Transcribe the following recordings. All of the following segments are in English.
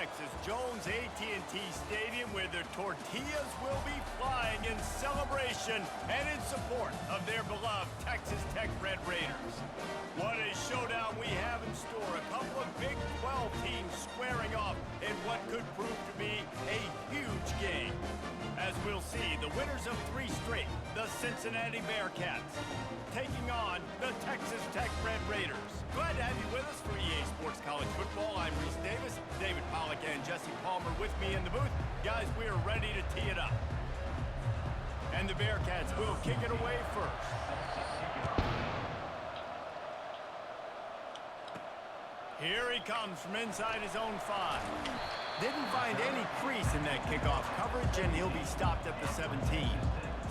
Texas, Jones AT&T Stadium, where their tortillas will be flying in celebration and in support of their beloved Texas Tech Red Raiders. What a showdown we have in store. A couple of Big 12 teams squaring off in what could prove to be a huge game. As we'll see, the winners of 3 straight, the Cincinnati Bearcats, taking on the Texas Tech Red Raiders. Glad to have you with us for EA Sports College Football. I'm Reese Davis, David Pollack and Jesse Palmer with me in the booth. Guys, we are ready to tee it up. And the Bearcats will kick it away first. Here he comes from inside his own 5. Didn't find any crease in that kickoff coverage, and he'll be stopped at the 17.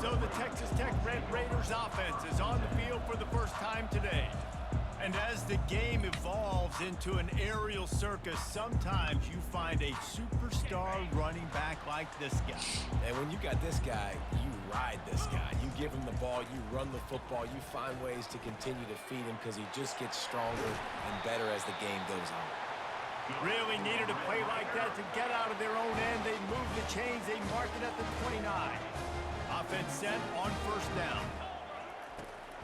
So the Texas Tech Red Raiders offense is on the field for the first time today. And as the game evolves into an aerial circus, sometimes you find a superstar running back like this guy. And when you got this guy, you ride this guy. You give him the ball, you run the football, you find ways to continue to feed him because he just gets stronger and better as the game goes on. Really needed a play like that to get out of their own end. They move the chains, they mark it at the 29. Offense set on first down.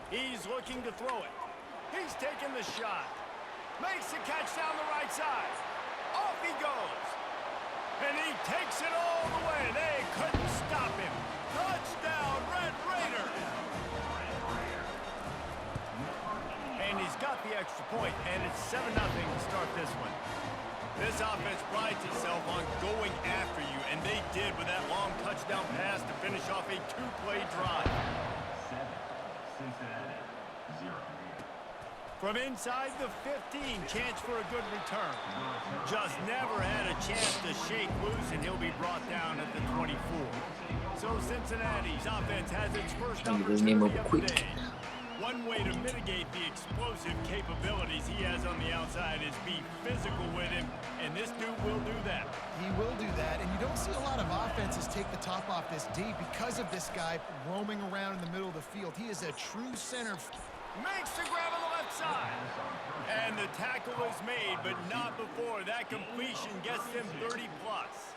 He's looking to throw it. He's taking the shot. Makes the catch down the right side. Off he goes. And he takes it all the way. They couldn't stop him. Touchdown, Red Raiders. And he's got the extra point, and it's 7-0 to start this one. This offense prides itself on going after you, and they did with that long touchdown pass to finish off a 2-play drive. Cincinnati, 0. From inside the 15, chance for a good return. Just never had a chance to shake loose, and he'll be brought down at the 24. So Cincinnati's offense has its first opportunity of the day. One way to mitigate the explosive capabilities he has on the outside is be physical with him, and this dude will do that. He will do that, and you don't see a lot of offenses take the top off this D because of this guy roaming around in the middle of the field. He is a true center. Makes the grab on the left side. And the tackle is made, but not before that completion gets them 30-plus.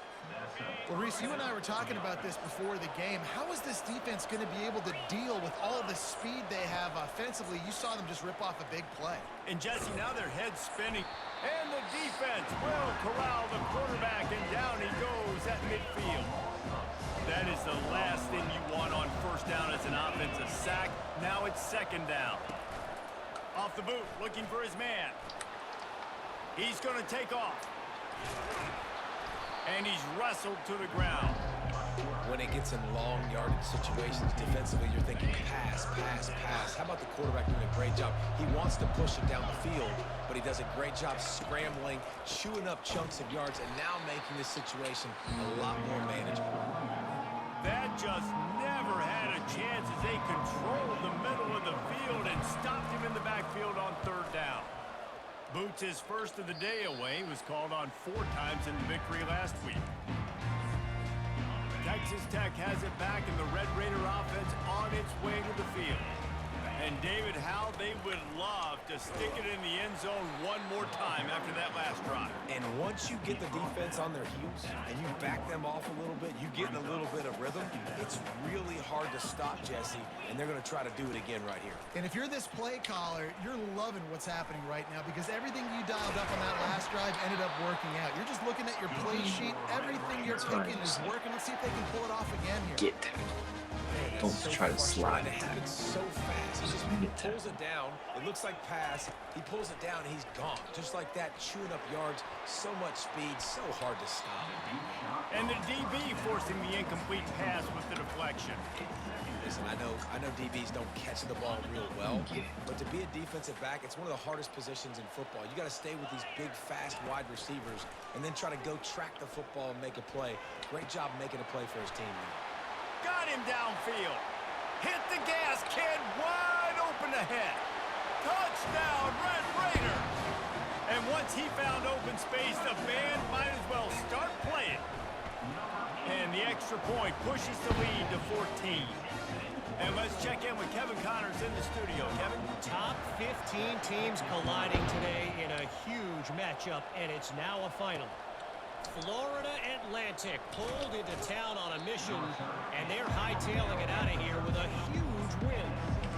Well, Reese, you and I were talking about this before the game. How is this defense going to be able to deal with all the speed they have offensively? You saw them just rip off a big play. And, Jesse, now their head's spinning. And the defense will corral the quarterback, and down he goes at midfield. That is the last thing you want on first down as an offensive sack. Now it's second down. Off the boot, looking for his man. He's going to take off. And he's wrestled to the ground. When it gets in long yardage situations, defensively, you're thinking pass, pass, pass. How about the quarterback doing a great job? He wants to push it down the field, but he does a great job scrambling, chewing up chunks of yards, and now making this situation a lot more manageable. That just never had a chance as they controlled the middle of the field and stopped him in the backfield on third down. Boots his first of the day away. He was called on 4 times in the victory last week. Texas Tech has it back, and the Red Raider offense on its way to the field. And David, how they would love to stick it in the end zone one more time after that last drive. And once you get the defense on their heels and you back them off a little bit, you get in a little bit of rhythm, it's really hard to stop, Jesse, and they're going to try to do it again right here. And if you're this play caller, you're loving what's happening right now because everything you dialed up on that last drive ended up working out. You're just looking at your play sheet. Everything you're picking is working. Let's see if they can pull it off again here. Get to it. Don't try to slide it. It's so fast. He just pulls it down. It looks like pass. He pulls it down, and he's gone. Just like that, chewing up yards. So much speed, so hard to stop. And the DB forcing the incomplete pass with the deflection. Listen, I know DBs don't catch the ball real well, but to be a defensive back, it's one of the hardest positions in football. You got to stay with these big, fast, wide receivers, and then try to go track the football and make a play. Great job making a play for his team now. Got him downfield. Hit the gas, kid. Wide open ahead. Touchdown, Red Raiders. And once he found open space, the band might as well start playing. And the extra point pushes the lead to 14. And let's check in with Kevin Connors in the studio. Kevin? Top 15 teams colliding today in a huge matchup, and it's now a final. Florida Atlantic pulled into town on a mission, and they're hightailing it out of here with a huge win.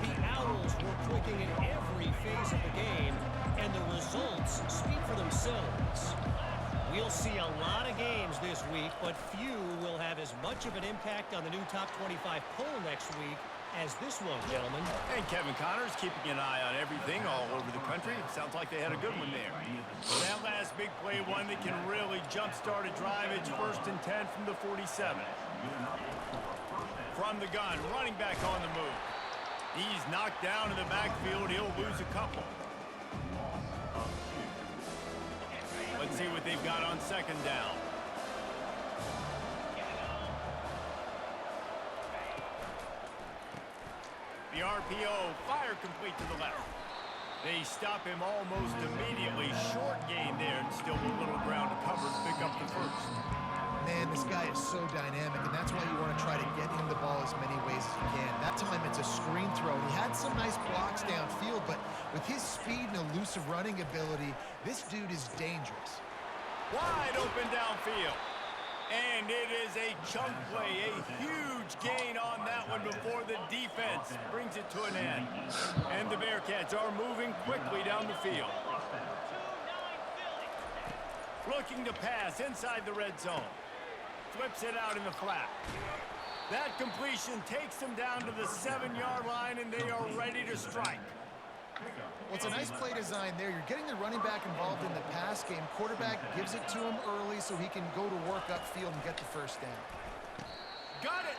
The Owls were clicking in every phase of the game, and the results speak for themselves. We'll see a lot of games this week, but few will have as much of an impact on the new top 25 poll next week as this one, gentlemen. And Kevin Connors keeping an eye on everything all over the country. It sounds like they had a good one there. That last big play, one that can really jumpstart a drive. It's 1st and 10 from the 47. From the gun, running back on the move. He's knocked down in the backfield. He'll lose a couple. Let's see what they've got on 2nd down. The RPO, fire complete to the left. They stop him almost immediately. Short gain there, and still a little ground to cover to pick up the 1st. Man, this guy is so dynamic, and that's why you want to try to get him the ball as many ways as you can. That time it's a screen throw. He had some nice blocks downfield, but with his speed and elusive running ability, this dude is dangerous. Wide open downfield. And it is a chunk play, a huge gain on that one before the defense brings it to an end. And the Bearcats are moving quickly down the field. Looking to pass inside the red zone. Flips it out in the flat. That completion takes them down to the 7-yard line, and they are ready to strike. Well, it's a nice play design there. You're getting the running back involved in the pass game. Quarterback gives it to him early so he can go to work upfield and get the 1st down. Got it!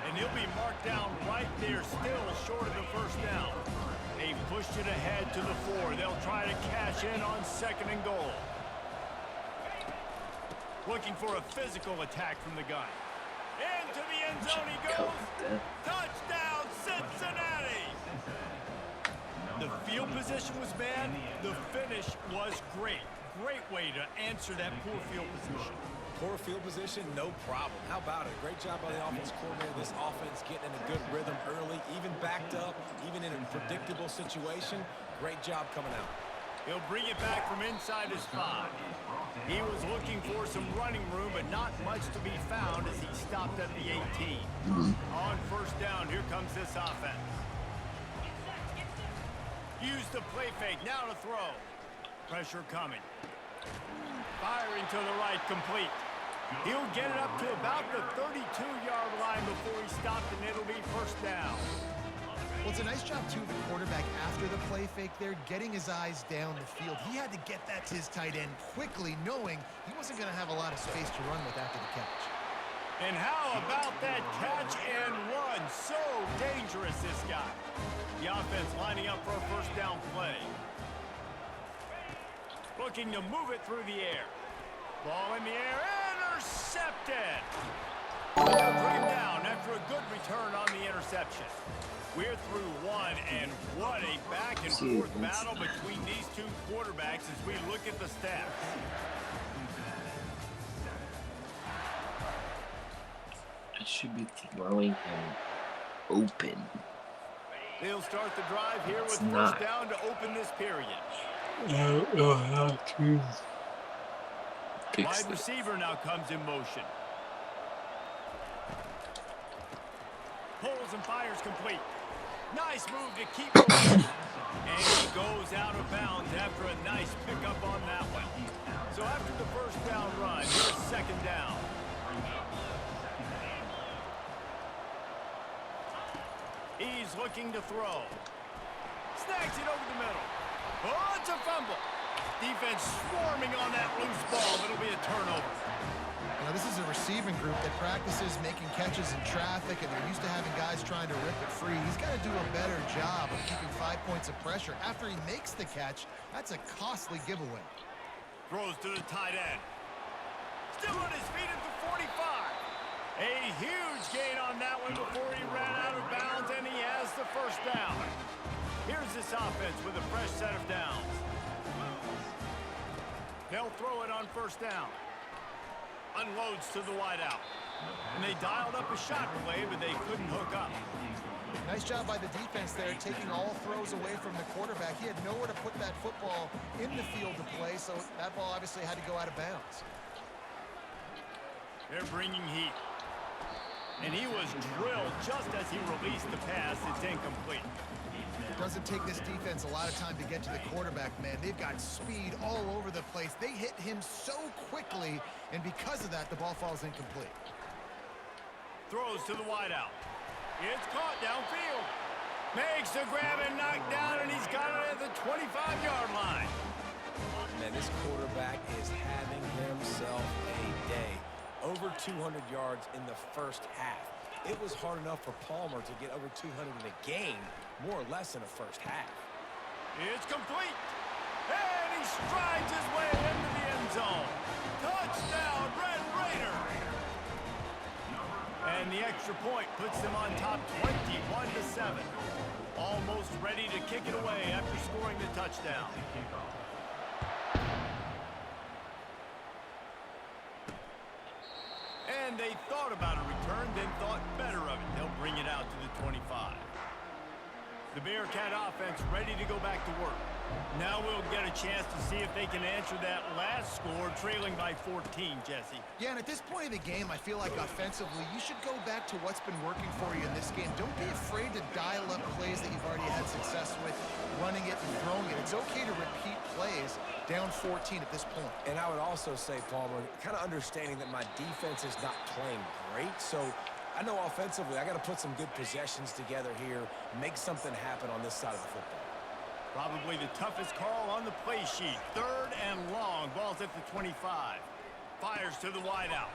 And he'll be marked down right there, still short of the 1st down. They've pushed it ahead to the 4. They'll try to cash in on 2nd and goal. Looking for a physical attack from the gun. Into the end zone he goes. Touchdown, Cincinnati! The field position was bad. The finish was great. Great way to answer that poor field position. Poor field position, no problem. How about it? Great job by the offense coordinator. This offense getting in a good rhythm early, even backed up, even in a predictable situation. Great job coming out. He'll bring it back from inside his 5. He was looking for some running room, but not much to be found as he stopped at the 18. On 1st down, here comes this offense. Use the play fake, now to throw. Pressure coming. Firing to the right, complete. He'll get it up to about the 32-yard line before he stopped, and it'll be 1st down. Well, it's a nice job, too, of the quarterback after the play fake there, getting his eyes down the field. He had to get that to his tight end quickly, knowing he wasn't going to have a lot of space to run with after the catch. And how about that catch and run? So dangerous, this guy. The offense lining up for a 1st down play. Looking to move it through the air. Ball in the air, intercepted. They'll bring him down after a good return on the interception. We're through one, and what a back-and-forth battle between these two quarterbacks as we look at the stats. I should be throwing him open. They'll start the drive here with 1st down to open this period. Wide receiver now comes in motion. Pulls and fires complete. Nice move to keep moving. And he goes out of bounds after a nice pickup on that one. So after the 1st down run, here's 2nd down. He's looking to throw. Snags it over the middle. Oh, it's a fumble. Defense swarming on that loose ball. It'll be a turnover. Now, this is a receiving group that practices making catches in traffic, and they're used to having guys trying to rip it free. He's got to do a better job of keeping 5 points of pressure. After he makes the catch, that's a costly giveaway. Throws to the tight end. Still on his feet at the 45. A huge gain on that one before he ran out of bounds, and he has the 1st down. Here's this offense with a fresh set of downs. They'll throw it on 1st down. Unloads to the wideout. And they dialed up a shot play, but they couldn't hook up. Nice job by the defense there, taking all throws away from the quarterback. He had nowhere to put that football in the field to play, so that ball obviously had to go out of bounds. They're bringing heat. And he was drilled just as he released the pass. It's incomplete. Doesn't take this defense a lot of time to get to the quarterback, man. They've got speed all over the place. They hit him so quickly, and because of that, the ball falls incomplete. Throws to the wideout. It's caught downfield. Makes the grab and knock down, and he's got it at the 25-yard line. Man, this quarterback is having himself a day. Over 200 yards in the first half. It was hard enough for Palmer to get over 200 in a game, more or less in the first half. It's complete. And he strides his way into the end zone. Touchdown, Red Raiders. And the extra point puts them on top 21-7. Almost ready to kick it away after scoring the touchdown. And they thought about a return, then thought better of it. They'll bring it out to the 25. The Bearcat offense ready to go back to work. Now we'll get a chance to see if they can answer that last score, trailing by 14, Jesse. Yeah, and at this point of the game, I feel like offensively, you should go back to what's been working for you in this game. Don't be afraid to dial up plays that you've already had success with, running it and throwing it. It's okay to repeat plays down 14 at this point. And I would also say, Palmer, kind of understanding that my defense is not playing great, so I know offensively I got to put some good possessions together here, make something happen on this side of the football. Probably the toughest call on the play sheet. 3rd and long. Ball's at the 25. Fires to the wideout.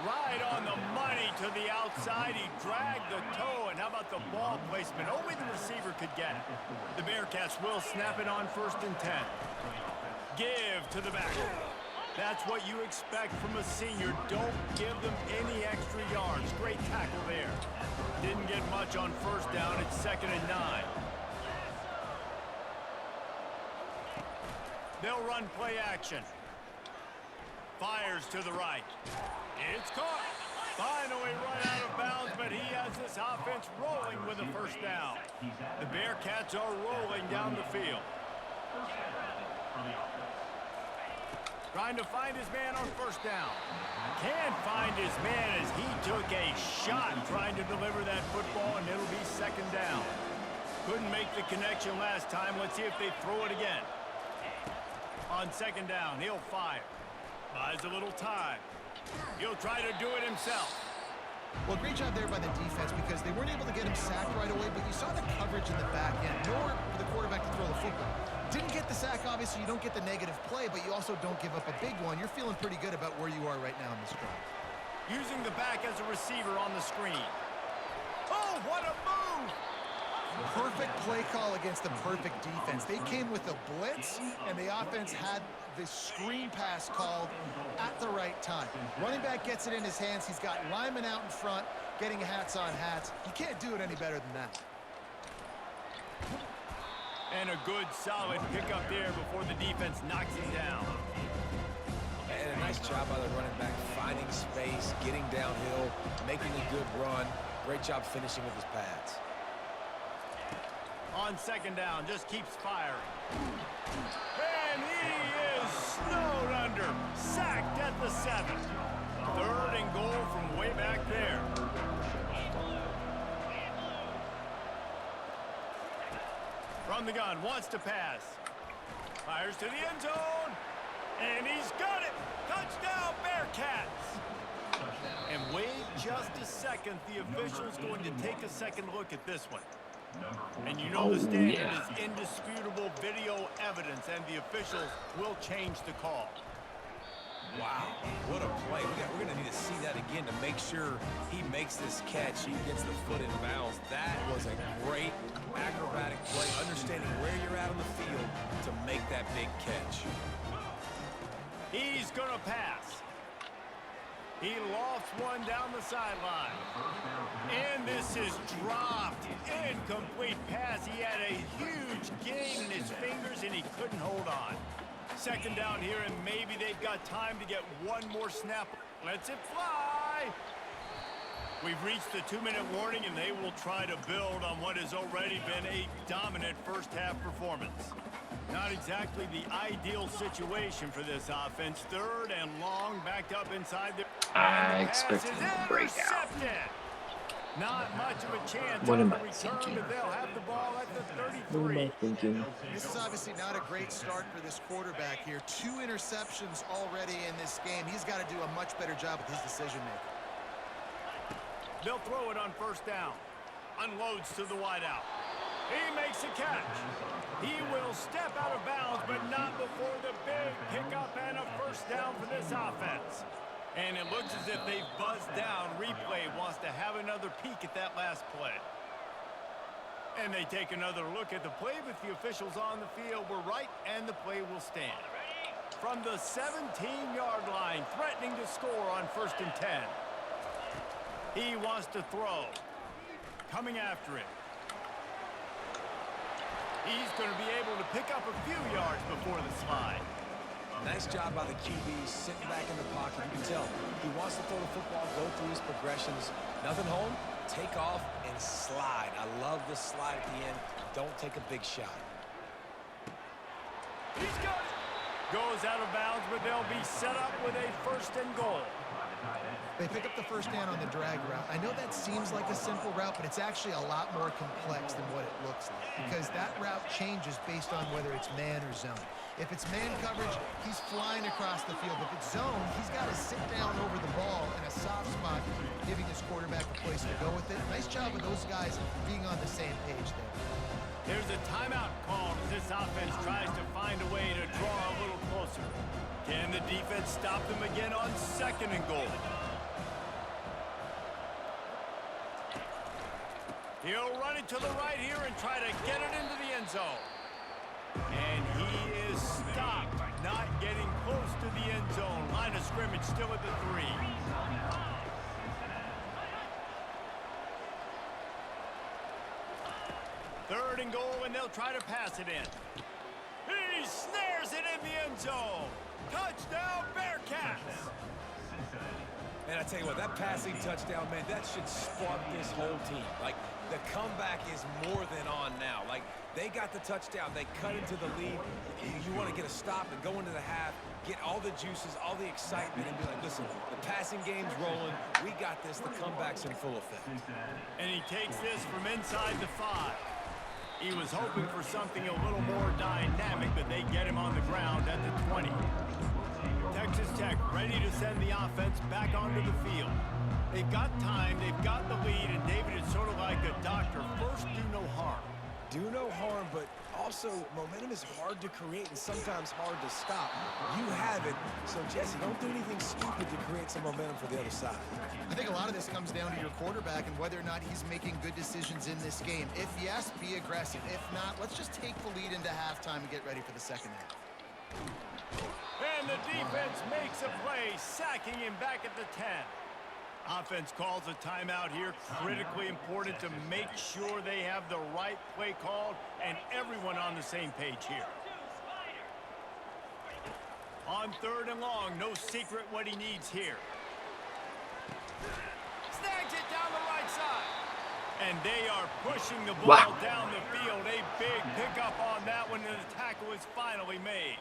Right on the money to the outside. He dragged the toe. And how about the ball placement? Only the receiver could get it. The Bearcats will snap it on 1st and 10. Give to the back. That's what you expect from a senior. Don't give them any extra yards. Great tackle there. Didn't get much on 1st down. It's 2nd and 9. They'll run play action. Fires to the right. It's caught. Finally run out of bounds, but he has this offense rolling with a 1st down. The Bearcats are rolling down the field. Trying to find his man on 1st down. Can't find his man as he took a shot trying to deliver that football, and it'll be 2nd down. Couldn't make the connection last time. Let's see if they throw it again. On 2nd down, he'll fire. Buys a little time. He'll try to do it himself. Well, great job there by the defense because they weren't able to get him sacked right away, but you saw the coverage in the back end, nor for the quarterback to throw the football. Didn't get the sack, obviously. You don't get the negative play, but you also don't give up a big one. You're feeling pretty good about where you are right now in this drive. Using the back as a receiver on the screen. Oh, what a move! Perfect play call against the perfect defense. They came with a blitz, and the offense had the screen pass called at the right time. Running back gets it in his hands. He's got linemen out in front, getting hats on hats. You can't do it any better than that. And a good, solid pickup there before the defense knocks him down. And a nice job by the running back, finding space, getting downhill, making a good run. Great job finishing with his pads. On 2nd down, just keeps firing. And he is snowed under. Sacked at the 7. 3rd and goal from way back there. From the gun, wants to pass. Fires to the end zone. And he's got it. Touchdown, Bearcats. And wait just a second. The official's going to take a second look at this one. And you know the standard is indisputable video evidence, and the officials will change the call. Wow, what a play. We're going to need to see that again to make sure he makes this catch. He gets the foot in bounds. That was a great acrobatic play, understanding where you're at on the field to make that big catch. He's going to pass. He lofts one down the sideline. And this is dropped. Incomplete pass. He had a huge gain in his fingers, and he couldn't hold on. 2nd down here, and maybe they've got time to get one more snap. Lets it fly. We've reached the 2-minute warning, and they will try to build on what has already been a dominant 1st half performance. Not exactly the ideal situation for this offense. 3rd and long, backed up inside the... I expected him to break out. Not much of a chance What on am the I return, thinking? but they'll have the ball at the What am 33. I thinking? This is obviously not a great start for this quarterback here. 2 interceptions already in this game. He's got to do a much better job with his decision-making. They'll throw it on 1st down. Unloads to the wideout. He makes a catch. He will step out of bounds, but not before the big pickup and a 1st down for this offense. And it looks as if they've buzzed down. Replay wants to have another peek at that last play. And they take another look at the play, but the officials on the field were right, and the play will stand. From the 17-yard line, threatening to score on 1st and 10. He wants to throw. Coming after it. He's going to be able to pick up a few yards before the slide. Nice job by the QB, sitting back in the pocket. You can tell he wants to throw the football, go through his progressions. Nothing home, take off, and slide. I love the slide at the end. Don't take a big shot. He's got it. Goes out of bounds, but they'll be set up with a 1st and goal. They pick up the 1st down on the drag route. I know that seems like a simple route, but it's actually a lot more complex than what it looks like because that route changes based on whether it's man or zone. If it's man coverage, he's flying across the field. If it's zone, he's got to sit down over the ball in a soft spot, giving his quarterback a place to go with it. Nice job of those guys being on the same page there. There's a timeout called as this offense tries to find a way to draw a little closer. Can the defense stop them again on 2nd and goal? He'll run it to the right here and try to get it into the end zone. And he is stopped, not getting close to the end zone. Line of scrimmage still at the 3. Third and goal, and they'll try to pass it in. He snares it in the end zone. Touchdown, Bearcats. Man, I tell you what, that passing touchdown, man, that should spark this whole team. Like, the comeback is more than on now. Like, they got the touchdown. They cut into the lead. You want to get a stop and go into the half, get all the juices, all the excitement, and be like, listen, the passing game's rolling. We got this. The comeback's in full effect. And he takes this from inside the 5. He was hoping for something a little more dynamic, but they get him on the ground at the 20. Texas Tech ready to send the offense back onto the field. They've got time, they've got the lead, and David is sort of like a doctor. First, do no harm. Do no harm, but also momentum is hard to create and sometimes hard to stop. You have it, so Jesse, don't do anything stupid to create some momentum for the other side. I think a lot of this comes down to your quarterback and whether or not he's making good decisions in this game. If yes, be aggressive. If not, let's just take the lead into halftime and get ready for the 2nd half. And the defense makes a play, sacking him back at the 10. Offense calls a timeout here. Critically important to make sure they have the right play called and everyone on the same page here. On 3rd and long, no secret what he needs here. Snags it down the right side. And they are pushing the ball down the field. A big pickup on that one, and the tackle is finally made.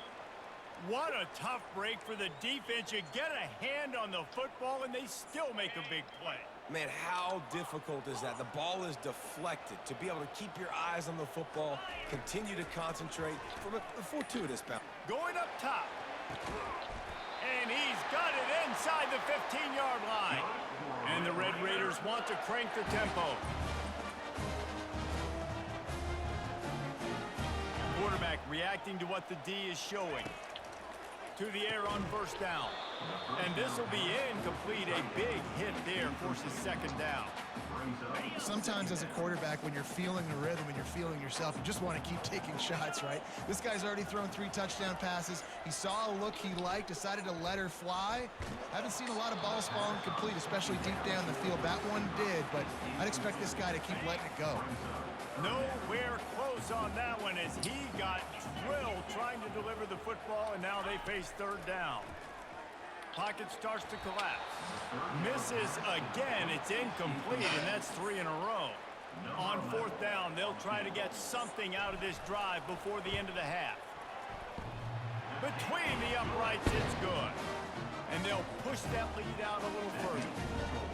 What a tough break for the defense. You get a hand on the football, and they still make a big play. Man, how difficult is that? The ball is deflected. To be able to keep your eyes on the football, continue to concentrate from a fortuitous bounce. Going up top. And he's got it inside the 15-yard line. And the Red Raiders want to crank the tempo. Quarterback reacting to what the D is showing. To the air on 1st down. And this will be incomplete. A big hit there forces 2nd down. Sometimes as a quarterback, when you're feeling the rhythm and you're feeling yourself, you just want to keep taking shots, right? This guy's already thrown 3 touchdown passes. He saw a look he liked, decided to let her fly. Haven't seen a lot of balls falling complete, especially deep down the field. That one did, but I'd expect this guy to keep letting it go. Nowhere close on that one as he got drilled trying to deliver the football, and now they face 3rd down. Pocket starts to collapse. Misses again. It's incomplete, and that's 3 in a row. On 4th down, they'll try to get something out of this drive before the end of the half. Between the uprights, it's good. And they'll push that lead out a little further.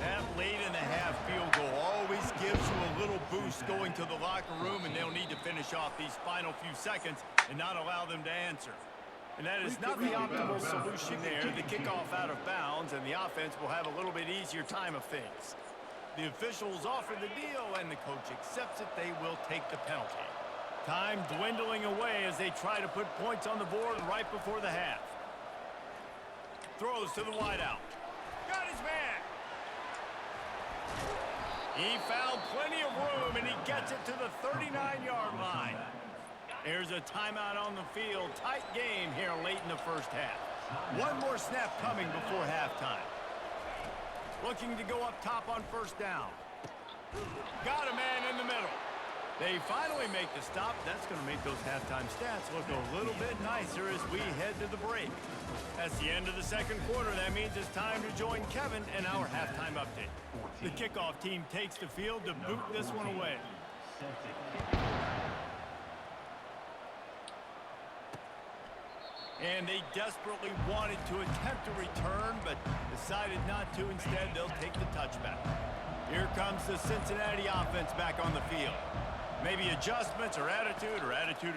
That late-in-the-half field goal always gives you a little boost going to the locker room, and they'll need to finish off these final few seconds and not allow them to answer. And that is not the optimal solution there. The kickoff out of bounds, and the offense will have a little bit easier time of things. The officials offer the deal, and the coach accepts it. They will take the penalty. Time dwindling away as they try to put points on the board right before the half. Throws to the wideout. Got his man. He found plenty of room, and he gets it to the 39-yard line. There's a timeout on the field. Tight game here late in the first half. One more snap coming before halftime. Looking to go up top on first down. Got a man in the middle. They finally make the stop. That's going to make those halftime stats look a little bit nicer as we head to the break. That's the end of the second quarter. That means it's time to join Kevin and our halftime update. The kickoff team takes the field to boot this one away. And they desperately wanted to attempt a return, but decided not to. Instead, they'll take the touchback. Here comes the Cincinnati offense back on the field. Maybe adjustments or attitude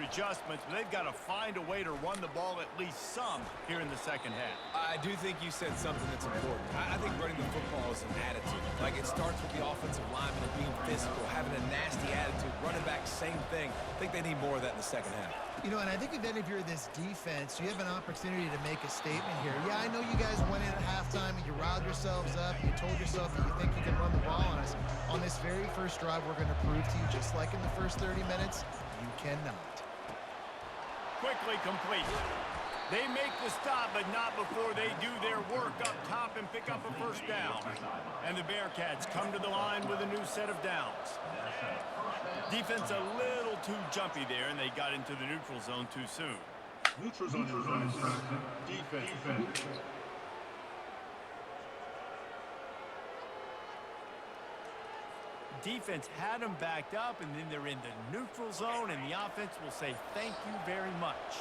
adjustments, but they've got to find a way to run the ball at least some here in the second half. I do think you said something that's important. I think running the football is an attitude. Like, it starts with the offensive lineman and being physical, having a nasty attitude. Running back, same thing. I think they need more of that in the second half. You know, and I think then if you're this defense, you have an opportunity to make a statement here. Yeah, I know you guys went in at halftime and you riled yourselves up. You told yourself that you think you can run the ball on us. On this very first drive, we're going to prove to you, just like in the first 30 minutes, you cannot. Quickly complete. They make the stop, but not before they do their work up top and pick up a first down. And the Bearcats come to the line with a new set of downs. Defense a little too jumpy there, and they got into the neutral zone too soon. Neutral zone. Defense. Defense had them backed up, and then they're in the neutral zone, and the offense will say thank you very much.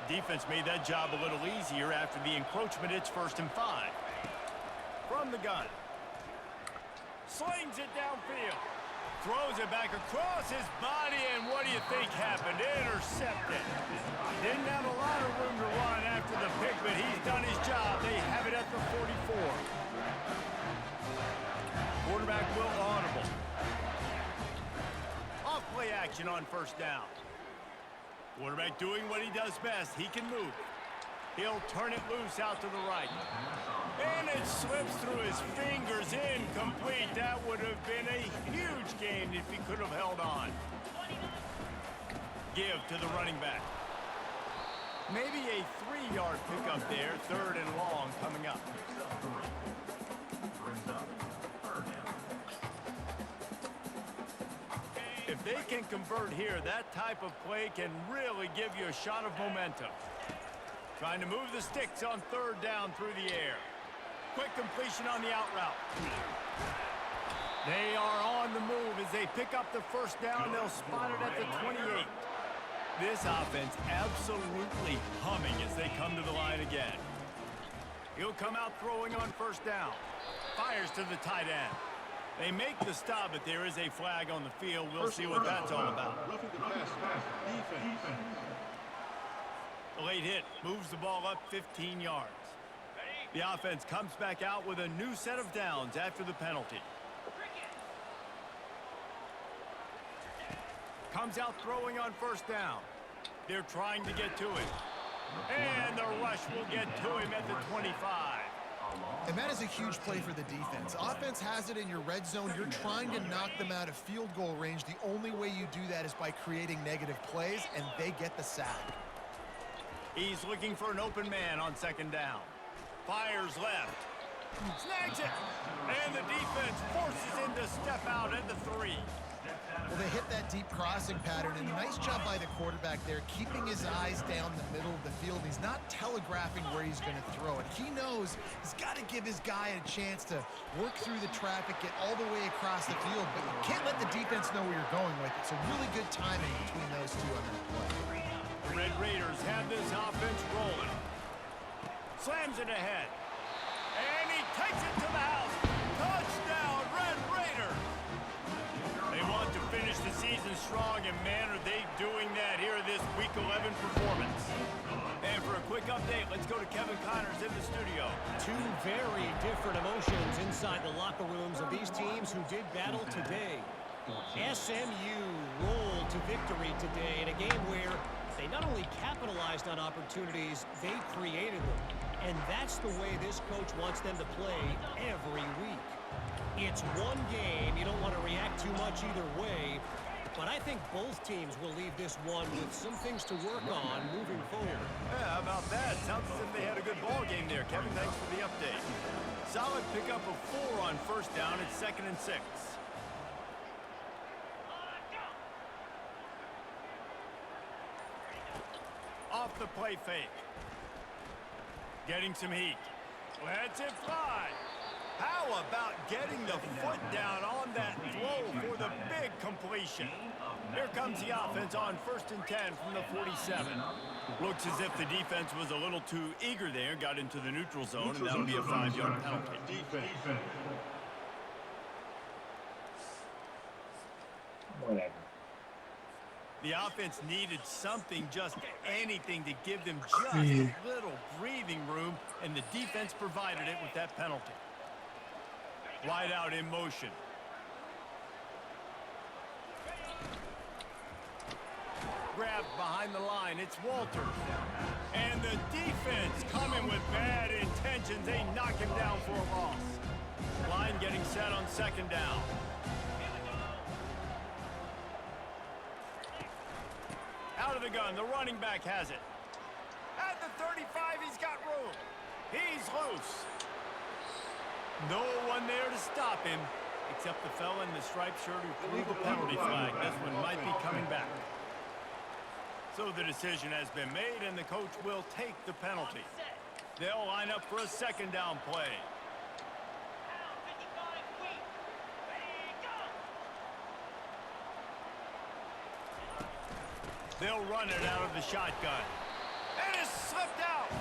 Defense made that job a little easier after the encroachment. It's 1st and 5. From the gun. Slings it downfield. Throws it back across his body, and what do you think happened? Intercepted. Didn't have a lot of room to run after the pick, but he's done his job. They have it at the 44. Quarterback will audible. Off play action on first down. Quarterback doing what he does best. He can move. He'll turn it loose out to the right. And it slips through his fingers, incomplete. That would have been a huge gain if he could have held on. Give to the running back. Maybe a 3-yard pickup there. 3rd and long coming up. If they can convert here, that type of play can really give you a shot of momentum. Trying to move the sticks on 3rd down through the air. Quick completion on the out route. They are on the move as they pick up the first down. They'll spot it at the 28. This offense absolutely humming as they come to the line again. He'll come out throwing on first down. Fires to the tight end. They make the stop, but there is a flag on the field. We'll see what that's all about. Roughing the pass. Defense. The late hit moves the ball up 15 yards. The offense comes back out with a new set of downs after the penalty. Comes out throwing on first down. They're trying to get to him. And the rush will get to him at the 25. And that is a huge play for the defense. Offense has it in your red zone. You're trying to knock them out of field goal range. The only way you do that is by creating negative plays, and they get the sack. He's looking for an open man on 2nd down. Fires left. Snags it. And the defense forces him to step out at the 3. Well, they hit that deep crossing pattern, and nice job by the quarterback there, keeping his eyes down the middle of the field. He's not telegraphing where he's going to throw it. He knows he's got to give his guy a chance to work through the traffic, get all the way across the field, but you can't let the defense know where you're going with it. So really good timing between those two on that play. The Red Raiders have this offense rolling. Slams it ahead. And he takes it to the house. Touchdown, Red Raiders! They want to finish the season strong, and man, are they doing that here in this Week 11 performance. And for a quick update, let's go to Kevin Connors in the studio. Two very different emotions inside the locker rooms of these teams who did battle today. SMU rolled to victory today in a game where they not only capitalized on opportunities, they created them. And that's the way this coach wants them to play every week. It's one game. You don't want to react too much either way. But I think both teams will leave this one with some things to work on moving forward. Yeah, how about that? Sounds as if they had a good ball game there. Kevin, thanks for the update. Solid pickup of 4 on first down. It's 2nd and 6. Off the play fake. Getting some heat. Lets it fly. How about getting the foot down on that throw for the big completion? Here comes the offense on 1st and 10 from the 47. Looks as if the defense was a little too eager there. Got into the neutral zone, and that'll be a 5-yard penalty. Defense. Whatever. The offense needed something, just anything, to give them just a little breathing room, and the defense provided it with that penalty. Wide out in motion. Grab behind the line. It's Walters. And the defense coming with bad intentions. They knock him down for a loss. Line getting set on 2nd down. Out of the gun. The running back has it. At the 35, he's got room. He's loose. No one there to stop him, except the fella in the striped shirt who threw the penalty flag. This one might be coming back. So the decision has been made, and the coach will take the penalty. They'll line up for a 2nd down play. They'll run it out of the shotgun. And it's slipped out.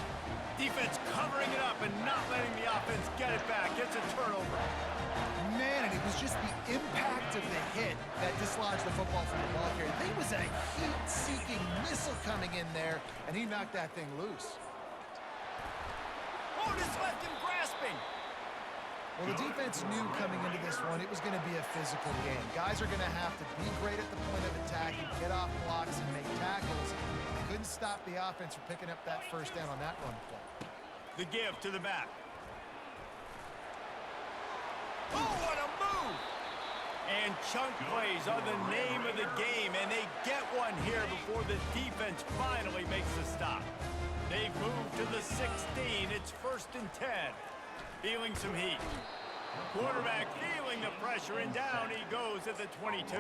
Defense covering it up and not letting the offense get it back. It's a turnover. Man, and it was just the impact of the hit that dislodged the football from the ball carrier. There was a heat-seeking missile coming in there, and he knocked that thing loose. Oh, just left him grasping. Well, the defense knew coming into this one it was going to be a physical game. Guys are going to have to be great at the point of attack and get off blocks and make tackles. Couldn't stop the offense from picking up that 1st down on that run play. The give to the back. Oh, what a move! And chunk plays are the name of the game, and they get one here before the defense finally makes the stop. They've moved to the 16. It's 1st and 10. Feeling some heat. Quarterback feeling the pressure, and down he goes at the 22.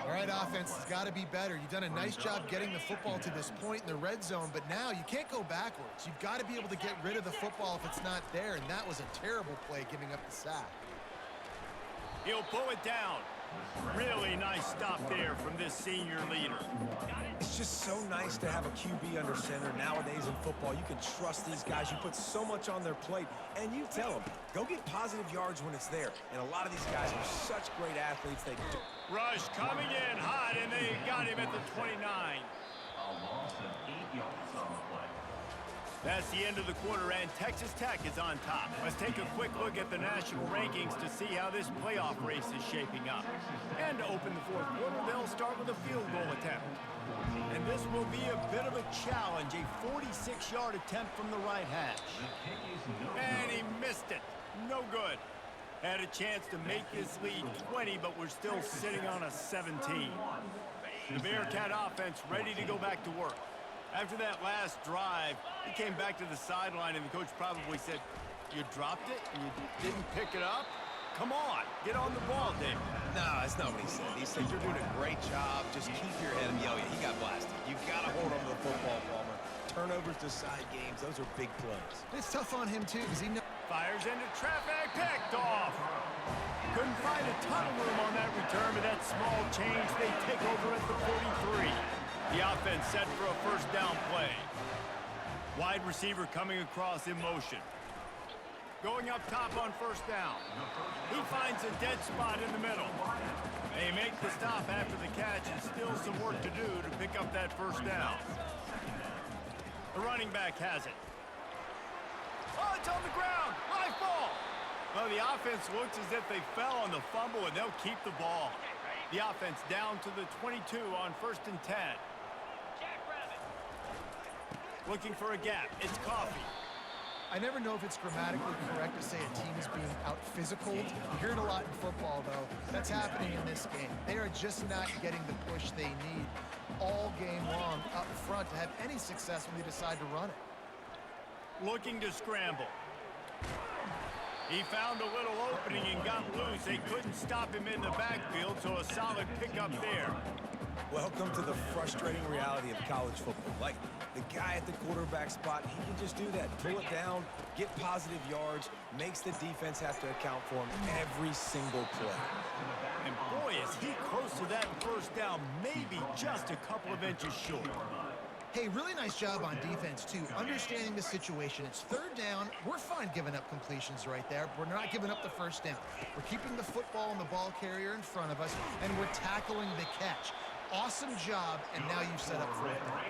All right, offense has got to be better. You've done a nice job getting the football to this point in the red zone, but now you can't go backwards. You've got to be able to get rid of the football if it's not there, and that was a terrible play giving up the sack. He'll pull it down. Really nice stop there from this senior leader. It's just so nice to have a QB under center. Nowadays in football, you can trust these guys. You put so much on their plate, and you tell them, go get positive yards when it's there. And a lot of these guys are such great athletes. They do. Rush coming in hot, and they got him at the 29. That's the end of the quarter, and Texas Tech is on top. Let's take a quick look at the national rankings to see how this playoff race is shaping up. And to open the 4th quarter, they'll start with a field goal attempt. And this will be a bit of a challenge, a 46-yard attempt from the right hash. And he missed it. No good. Had a chance to make this lead 20, but we're still sitting on a 17. The Bearcat offense ready to go back to work. After that last drive, he came back to the sideline, and the coach probably said, you dropped it and you didn't pick it up? Come on, get on the ball, Dave. No, that's not what he said. He said, you're doing a great job. Just keep your head and yell. He got blasted. You got to hold on to the football, Palmer. Turnovers decide games. Those are big plays. It's tough on him, too, because he knows. Fires into traffic, picked off. Couldn't find a ton of room on that return, but that small change, they take over at the 43. The offense set for a first down play. Wide receiver coming across in motion. Going up top on first down. He finds a dead spot in the middle. They make the stop after the catch and still some work to do to pick up that first down. The running back has it. Oh, it's on the ground. Live ball. Well, the offense looks as if they fell on the fumble, and they'll keep the ball. The offense down to the 22 on 1st and 10. Looking for a gap. It's Coffee. I never know if it's grammatically correct to say a team is being out-physical. You hear it a lot in football, though. That's happening in this game. They are just not getting the push they need all game long up front to have any success when they decide to run it. Looking to scramble. He found a little opening and got loose. They couldn't stop him in the backfield, so a solid pickup there. Welcome to the frustrating reality of college football. Like, the guy at the quarterback spot, he can just do that. Pull it down, get positive yards, makes the defense have to account for him every single play. And boy, is he close to that first down, maybe just a couple of inches short. Hey, really nice job on defense, too, understanding the situation. It's 3rd down. We're fine giving up completions right there. We're not giving up the first down. We're keeping the football and the ball carrier in front of us, and we're tackling the catch. Awesome job, and now you've set up 4th down.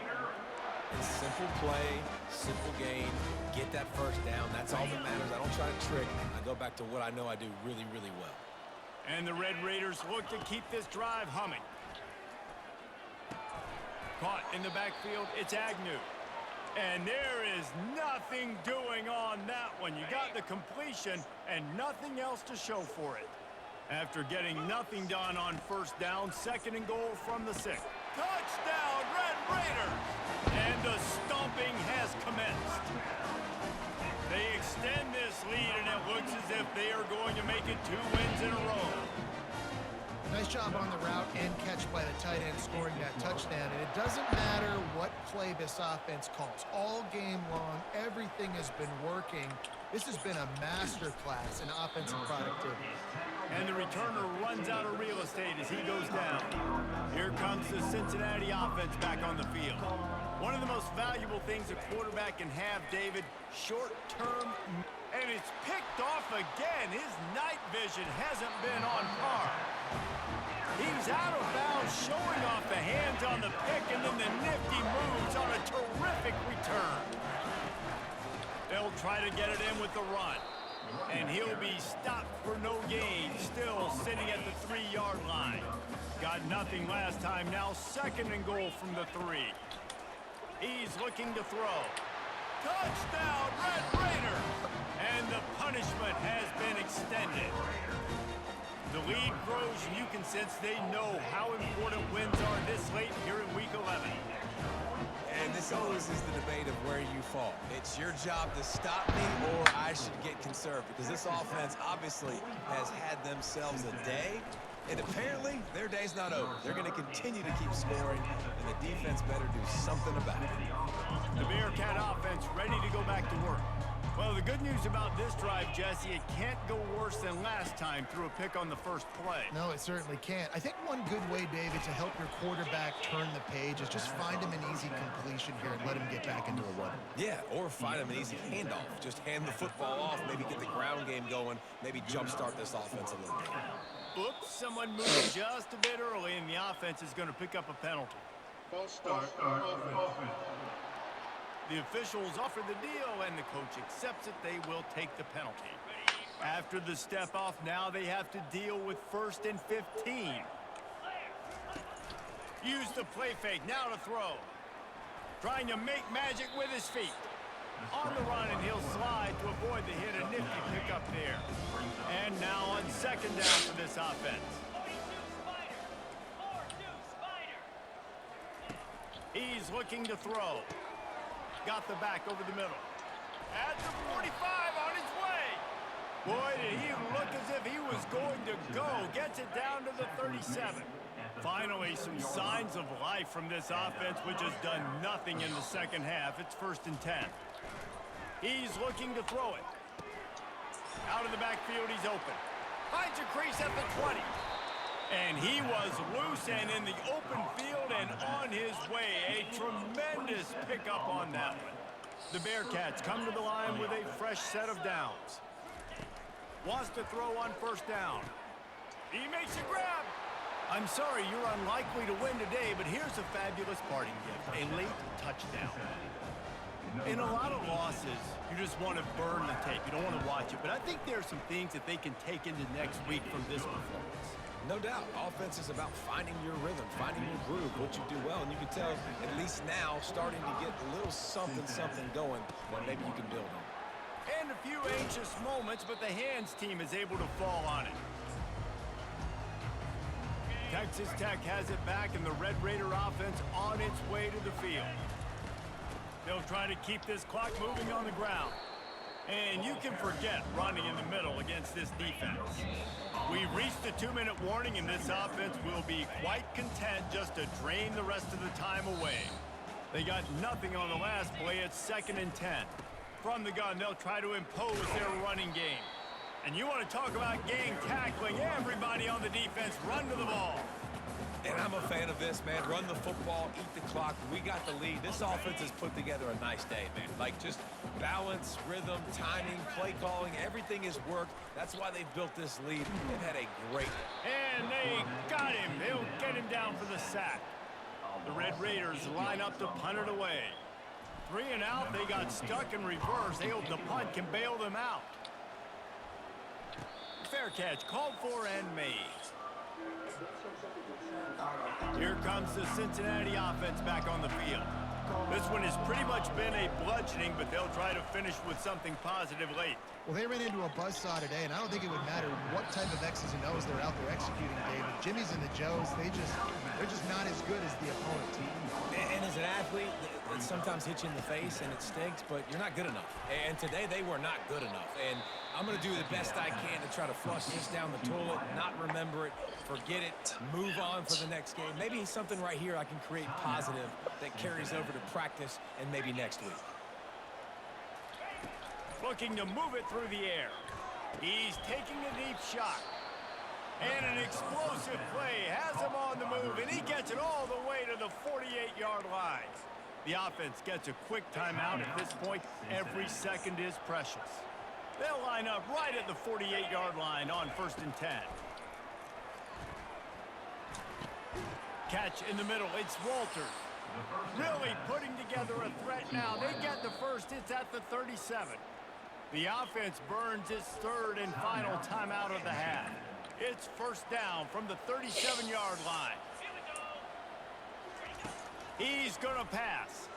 It's simple play, simple game, get that first down. That's all that matters. I don't try to trick. I go back to what I know I do really, really well. And the Red Raiders look to keep this drive humming. Caught in the backfield, it's Agnew. And there is nothing doing on that one. You got the completion and nothing else to show for it. After getting nothing done on first down, 2nd and goal from the 6. Touchdown, Red Raiders! And the stomping has commenced. They extend this lead, and it looks as if they are going to make it 2 wins in a row. Nice job on the route and catch by the tight end scoring that touchdown. And it doesn't matter what play this offense calls. All game long, everything has been working. This has been a masterclass in offensive productivity. And the returner runs out of real estate as he goes down. Here comes the Cincinnati offense back on the field. One of the most valuable things a quarterback can have, David, short-term, and it's picked off again. His night vision hasn't been on par. He's out of bounds, showing off the hands on the pick, and then the nifty moves on a terrific return. They'll try to get it in with the run. And he'll be stopped for no gain, still sitting at the 3-yard line. Got nothing last time, now 2nd and goal from the 3. He's looking to throw. Touchdown, Red Raiders! And the punishment has been extended. The lead grows, and you can sense they know how important wins are this late here in Week 11. And this always is the debate of where you fall. It's your job to stop me, or I should get conserved, because this offense obviously has had themselves a day, and apparently their day's not over. They're going to continue to keep scoring, and the defense better do something about it. The Bearcat offense ready to go back to work. Well, the good news about this drive, Jesse, it can't go worse than last time through a pick on the first play. No, it certainly can't. I think one good way, David, to help your quarterback turn the page is just find him an easy completion here and let him get back into a run. Yeah, or find him an easy handoff. Just hand the football off, maybe get the ground game going, maybe jumpstart this offense a little bit. Oops, someone moved just a bit early, and the offense is going to pick up a penalty. False start, offense. The officials offer the deal, and the coach accepts it. They will take the penalty. After the step off, now they have to deal with 1st and 15. Use the play fake, now to throw. Trying to make magic with his feet. On the run, and he'll slide to avoid the hit. A nifty pickup there. And now on 2nd down for this offense. He's looking to throw. Got the back over the middle. At the 45 on his way. Boy, did he look as if he was going to go. Gets it down to the 37. Finally, some signs of life from this offense, which has done nothing in the second half. It's 1st and 10. He's looking to throw it. Out of the backfield, he's open. Finds a crease at the 20. And he was loose and in the open field and on his way. A tremendous pickup on that one. The Bearcats come to the line with a fresh set of downs. Wants to throw on first down. He makes a grab. I'm sorry, you're unlikely to win today, but here's a fabulous parting gift. A late touchdown. In a lot of losses, you just want to burn the tape. You don't want to watch it. But I think there are some things that they can take into next week from this performance. No doubt. Offense is about finding your rhythm, finding your groove, what you do well. And you can tell, at least now, starting to get a little something going that maybe you can build on. And a few anxious moments, but the hands team is able to fall on it. Texas Tech has it back, and the Red Raider offense on its way to the field. They'll try to keep this clock moving on the ground. And you can forget running in the middle against this defense. We've reached the 2-minute warning, and this offense will be quite content just to drain the rest of the time away. They got nothing on the last play. It's 2nd and 10. From the gun, they'll try to impose their running game. And you want to talk about gang tackling, everybody on the defense run to the ball. And I'm a fan of this, man. Run the football, eat the clock. We got the lead. This offense has put together a nice day, man. Like, just balance, rhythm, timing, play calling, everything has worked. That's why they've built this lead. They've had a great... And they got him. They'll get him down for the sack. The Red Raiders line up to punt it away. 3 and out, they got stuck in reverse. They hope the punt can bail them out. Fair catch, called for and made. Here comes the Cincinnati offense back on the field. This one has pretty much been a bludgeoning, but they'll try to finish with something positive late. Well, they ran into a buzzsaw today, and I don't think it would matter what type of X's and O's they're out there executing, David. Jimmy's and the Joes, they're just not as good as the opponent team. And as an athlete, it sometimes hits you in the face and it stinks, but you're not good enough. And today they were not good enough. And I'm going to do the best I can to try to flush this down the toilet, not remember it, forget it, move on for the next game. Maybe something right here I can create positive that carries over to practice and maybe next week. Looking to move it through the air. He's taking a deep shot. And an explosive play has him on the move, and he gets it all the way to the 48-yard line. The offense gets a quick timeout at this point. Every second is precious. They'll line up right at the 48-yard line on 1st and 10. Catch in the middle. It's Walters. Really putting together a threat now. They get the first. It's at the 37. The offense burns its 3rd and final timeout of the half. It's 1st down from the 37-yard line. He's going to pass.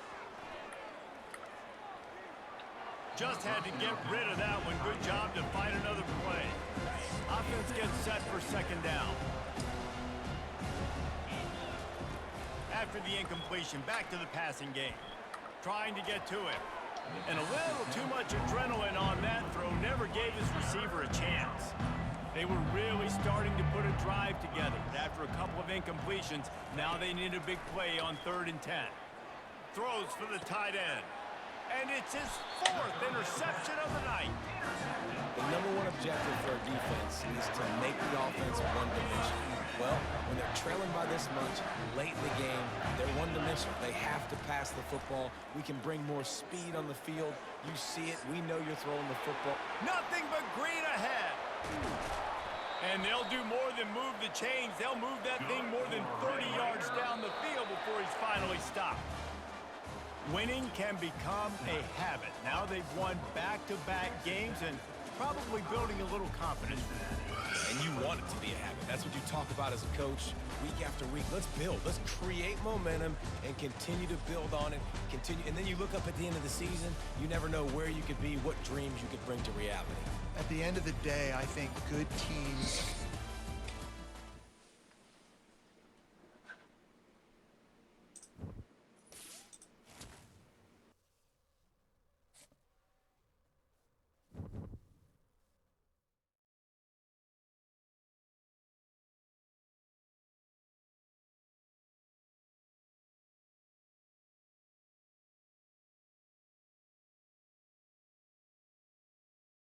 Just had to get rid of that one. Good job to find another play. Offense gets set for 2nd down. After the incompletion, back to the passing game. Trying to get to it. And a little too much adrenaline on that throw. Never gave his receiver a chance. They were really starting to put a drive together. After a couple of incompletions, now they need a big play on 3rd and 10. Throws for the tight end. And it's his 4th interception of the night. The #1 objective for a defense is to make the offense one-dimensional. Well, when they're trailing by this much, late in the game, they're one-dimensional. They have to pass the football. We can bring more speed on the field. You see it. We know you're throwing the football. Nothing but green ahead. And they'll do more than move the chains. They'll move that thing more than 30 yards down the field before he's finally stopped. Winning can become a habit. Now they've won back-to-back games and probably building a little confidence for that. And you want it to be a habit. That's what you talk about as a coach week after week. Let's build. Let's create momentum and continue to build on it. Continue, and then you look up at the end of the season, you never know where you could be, what dreams you could bring to reality. At the end of the day, I think good teams